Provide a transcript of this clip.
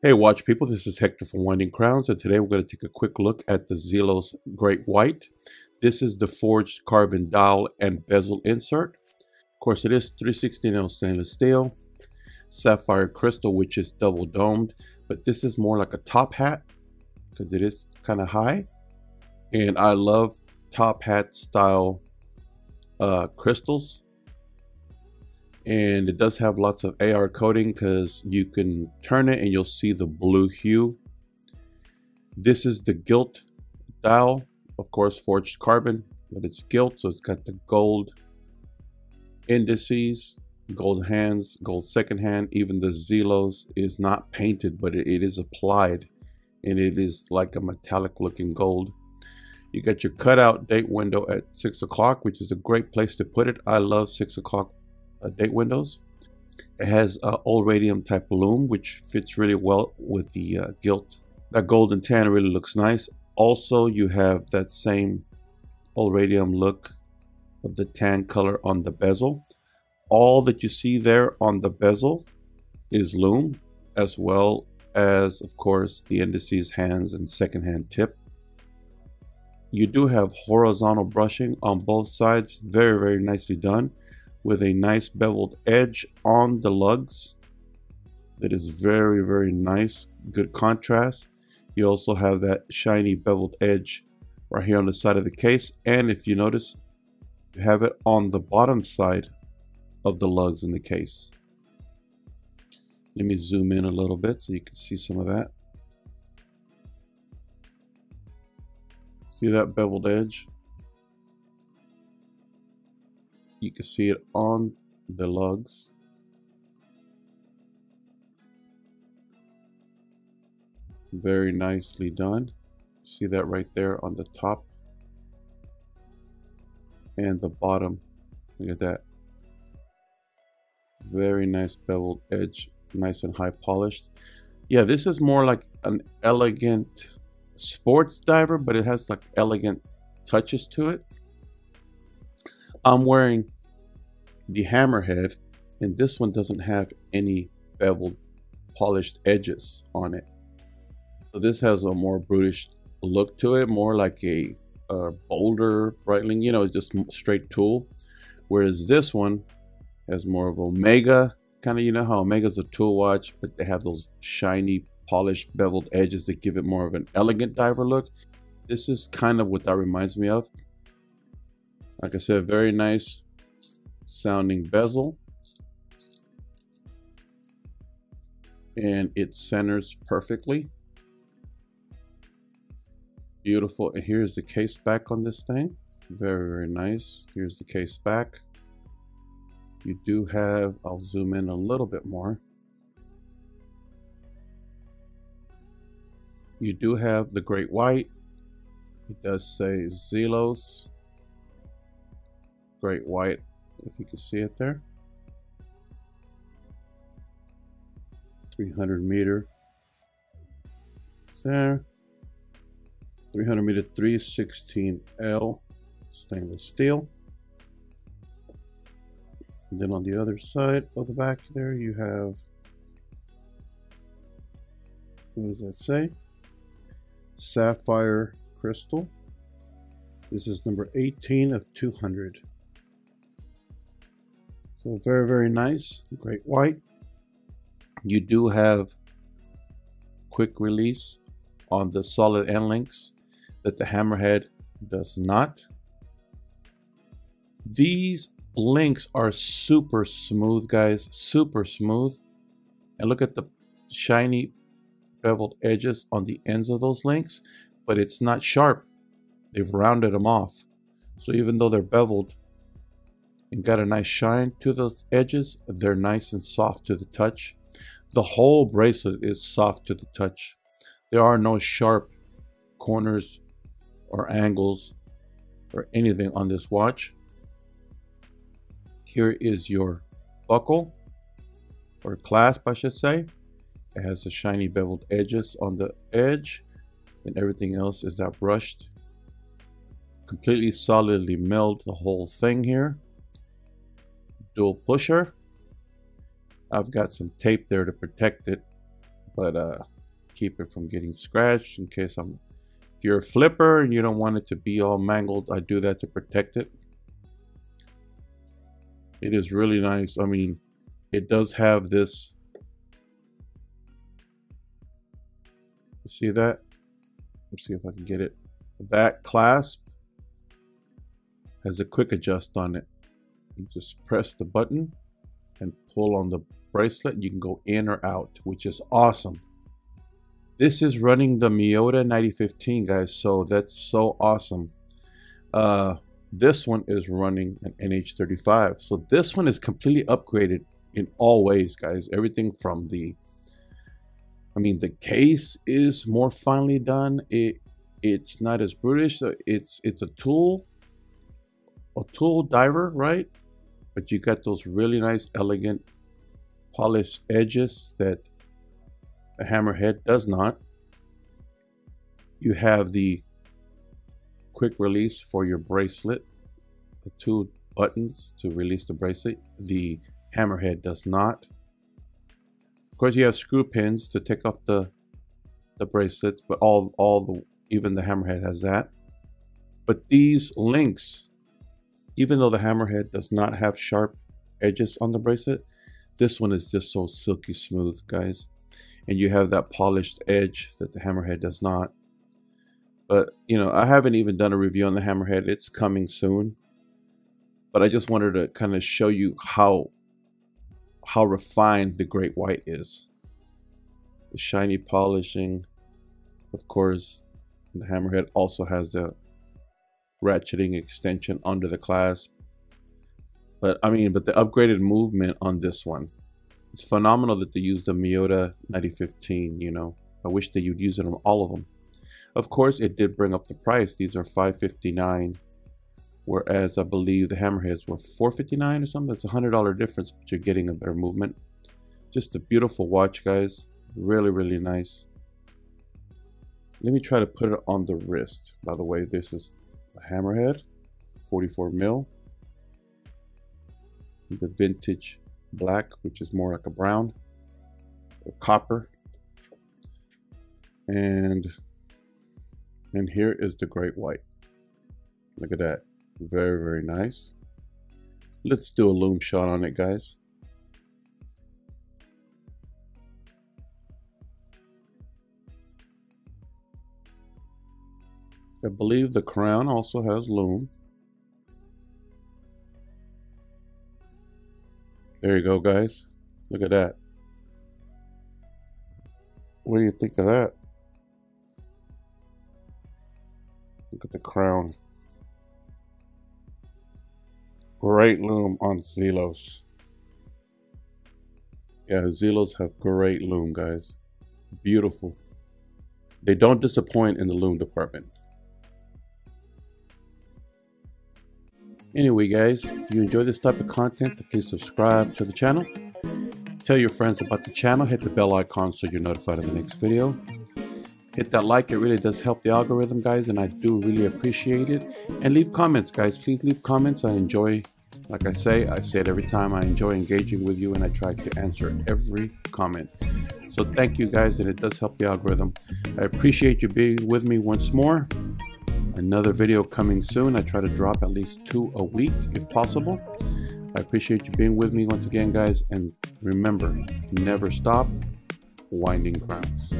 Hey watch people, this is Hector from Winding Crowns, and today we're going to take a quick look at the Zelos Great White. This is the forged carbon dowel and bezel insert. Of course it is 316L stainless steel, sapphire crystal, which is double domed, but this is more like a top hat because it is kind of high, and I love top hat style crystals. And it does have lots of AR coating because you can turn it and you'll see the blue hue. This is the gilt dial, of course forged carbon, but it's gilt, so it's got the gold indices, gold hands, gold second hand. Even the Zelos is not painted, but it is applied, and it is like a metallic looking gold. You got your cutout date window at 6 o'clock, which is a great place to put it. I love 6 o'clock date windows. It has old radium type loom, which fits really well with the gilt. That golden tan really looks nice. Also, you have that same old radium look of the tan color on the bezel. All that you see there on the bezel is loom, as well as, of course, the indices, hands, and second hand tip. You do have horizontal brushing on both sides, very, very nicely done, with a nice beveled edge on the lugs. That is very, very nice, good contrast. You also have that shiny beveled edge right here on the side of the case, and if you notice, you have it on the bottom side of the lugs in the case. Let me zoom in a little bit so you can see some of that. See that beveled edge? You can see it on the lugs. Very nicely done. See that right there on the top and the bottom. Look at that. Very nice beveled edge, nice and high polished. Yeah, this is more like an elegant sports diver, but it has like elegant touches to it. I'm wearing the hammerhead, and this one doesn't have any beveled polished edges on it. So this has a more brutish look to it, more like a boulder Breitling, you know, just straight tool. Whereas this one has more of Omega, kind of, you know how Omega's a tool watch, but they have those shiny polished beveled edges that give it more of an elegant diver look. This is kind of what that reminds me of. Like I said, very nice sounding bezel, and it centers perfectly. Beautiful. And here's the case back on this thing. Very, very nice. Here's the case back. You do have, I'll zoom in a little bit more. You do have the Great White. It does say Zelos Great White, if you can see it there. 300 meter there. 300 meter 316L stainless steel. And then on the other side of the back there, you have, what does that say? Sapphire crystal. This is number 18 of 200. So very, very nice, Great White. You do have quick release on the solid end links that the hammerhead does not. These links are super smooth, guys, super smooth. And look at the shiny beveled edges on the ends of those links, but it's not sharp. They've rounded them off. So even though they're beveled and got a nice shine to those edges, they're nice and soft to the touch. The whole bracelet is soft to the touch. There are no sharp corners or angles or anything on this watch. Here is your buckle, or clasp I should say. It has the shiny beveled edges on the edge, and everything else is that brushed. Completely solidly milled the whole thing here. Dual pusher. I've got some tape there to protect it, but keep it from getting scratched in case if you're a flipper and you don't want it to be all mangled, I do that to protect it. It is really nice. I mean, it does have this, you see that? Let's see if I can get it. The back clasp has a quick adjust on it. You just press the button and pull on the bracelet. You can go in or out, which is awesome. This is running the Miyota 9015, guys, so that's so awesome. This one is running an NH35, so this one is completely upgraded in all ways, guys. Everything from the case is more finely done. It's not as brutish. So it's a tool diver, right? But you got those really nice, elegant, polished edges that a hammerhead does not. You have the quick release for your bracelet, the 2 buttons to release the bracelet. The hammerhead does not. Of course, you have screw pins to take off the bracelets, but even the hammerhead has that. But these links, even though the hammerhead does not have sharp edges on the bracelet, this one is just so silky smooth, guys. And you have that polished edge that the hammerhead does not. But, you know, I haven't even done a review on the hammerhead. It's coming soon. But I just wanted to kind of show you how refined the Great White is. The shiny polishing. Of course, the hammerhead also has the ratcheting extension under the clasp. But the upgraded movement on this one, it's phenomenal that they used the Miyota 9015, you know. I wish that you'd use it on all of them. Of course, it did bring up the price. These are $559, whereas I believe the hammerheads were $459 or something. That's a $100 difference, but you're getting a better movement. Just a beautiful watch, guys. Really, really nice. Let me try to put it on the wrist. By the way, this is the hammerhead, 44 mil. The vintage black, which is more like a brown or copper. And here is the Great White. Look at that. Very, very nice. Let's do a loom shot on it, guys. I believe the crown also has loom. There you go, guys. Look at that. What do you think of that? Look at the crown. Great loom on Zelos. Yeah, Zelos have great loom, guys. Beautiful. They don't disappoint in the loom department. Anyway, guys, if you enjoy this type of content, please subscribe to the channel. Tell your friends about the channel. Hit the bell icon so you're notified of the next video. Hit that like. It really does help the algorithm, guys, and I do really appreciate it. And leave comments, guys. Please leave comments. I enjoy, like I say it every time, I enjoy engaging with you, and I try to answer every comment. So thank you, guys, and it does help the algorithm. I appreciate you being with me once more. Another video coming soon. I try to drop at least 2 a week if possible. I appreciate you being with me once again, guys, and remember, never stop winding crowns.